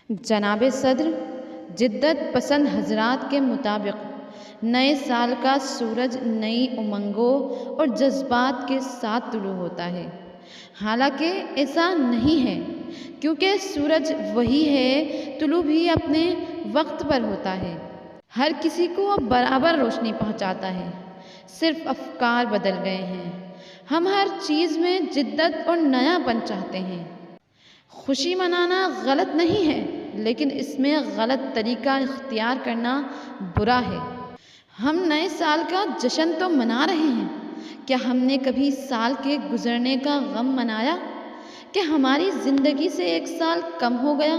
جناب صدر، جدت پسند حضرات کے مطابق نئے سال کا سورج نئی امنگوں اور جذبات کے ساتھ طلوع ہوتا ہے۔ حالانکہ ایسا نہیں ہے، کیونکہ سورج وہی ہے، طلوع بھی اپنے وقت پر ہوتا ہے۔ ہر کسی کو برابر روشنی پہنچاتا ہے، صرف افکار بدل گئے ہیں۔ ہم ہر چیز میں جدت اور نیا پن چاہتے ہیں۔ خوشی منانا غلط نہیں ہے، لیکن اس میں غلط طریقہ اختیار کرنا برا ہے۔ ہم نئے سال کا جشن تو منا رہے ہیں، کیا ہم نے کبھی سال کے گزرنے کا غم منایا؟ کیا ہماری زندگی سے ایک سال کم ہو گیا؟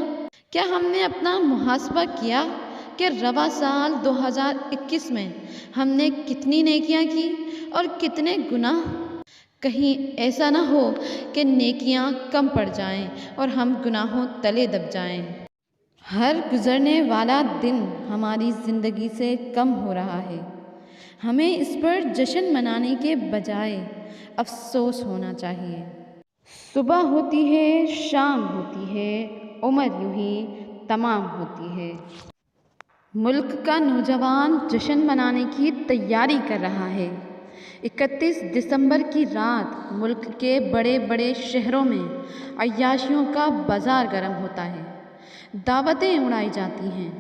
کیا ہم نے اپنا محاسبہ کیا کہ رواں سال 2021 میں ہم نے کتنی نیکیاں کی اور کتنے گناہ؟ کہیں ایسا نہ ہو کہ نیکیاں کم پڑ جائیں اور ہم گناہوں تلے دب جائیں۔ ہر گزرنے والا دن ہماری زندگی سے کم ہو رہا ہے۔ ہمیں اس پر جشن منانے کے بجائے افسوس ہونا چاہیے۔ صبح ہوتی ہے، شام ہوتی ہے، عمر یوں ہی تمام ہوتی ہے۔ ملک کا نوجوان جشن منانے کی تیاری کر رہا ہے۔ 31 دسمبر کی رات ملک کے بڑے بڑے شہروں میں عیاشیوں کا بازار گرم ہوتا ہے، دعوتیں اڑائی جاتی ہیں،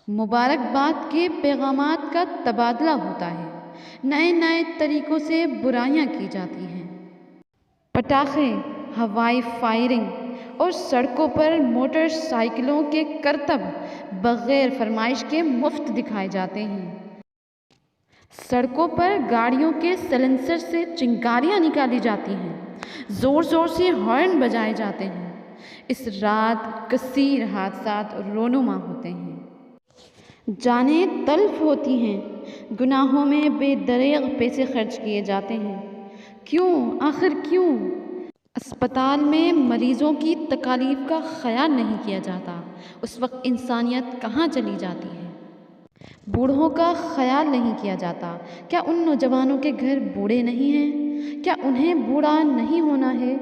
مبارکباد کے پیغامات کا تبادلہ ہوتا ہے، نئے نئے طریقوں سے برائیاں کی جاتی ہیں۔ پٹاخے، ہوائی فائرنگ اور سڑکوں پر موٹر سائیکلوں کے کرتب بغیر فرمائش کے مفت دکھائے جاتے ہیں۔ سڑکوں پر گاڑیوں کے سائلنسر سے چنگاریاں نکالی جاتی ہیں، زور زور سے ہارن بجائے جاتے ہیں۔ اس رات کثیر حادثات رونما ہوتے ہیں، جانیں تلف ہوتی ہیں، گناہوں میں بے دریغ پیسے خرچ کیے جاتے ہیں۔ کیوں؟ آخر کیوں؟ اسپتال میں مریضوں کی تکالیف کا خیال نہیں کیا جاتا، اس وقت انسانیت کہاں چلی جاتی ہے؟ بوڑھوں کا خیال نہیں کیا جاتا، کیا ان نوجوانوں کے گھر بوڑھے نہیں ہیں؟ کیا انہیں بوڑھا نہیں ہونا ہے؟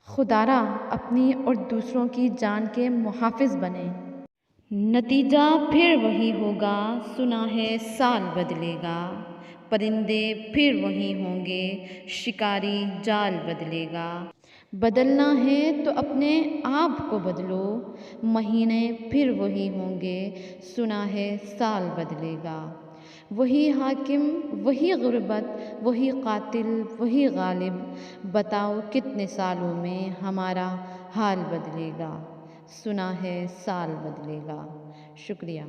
خدارا اپنی اور دوسروں کی جان کے محافظ بنیں۔ نتیجہ پھر وہی ہوگا، سنا ہے سال بدلے گا، پرندے پھر وہی ہوں گے، شکاری جال بدلے گا۔ بدلنا ہے تو اپنے آپ کو بدلو، مہینے پھر وہی ہوں گے، سنا ہے سال بدلے گا۔ وہی حاکم، وہی غربت، وہی قاتل، وہی غالب، بتاؤ کتنے سالوں میں ہمارا حال بدلے گا، سنا ہے سال بدلے گا۔ شکریہ۔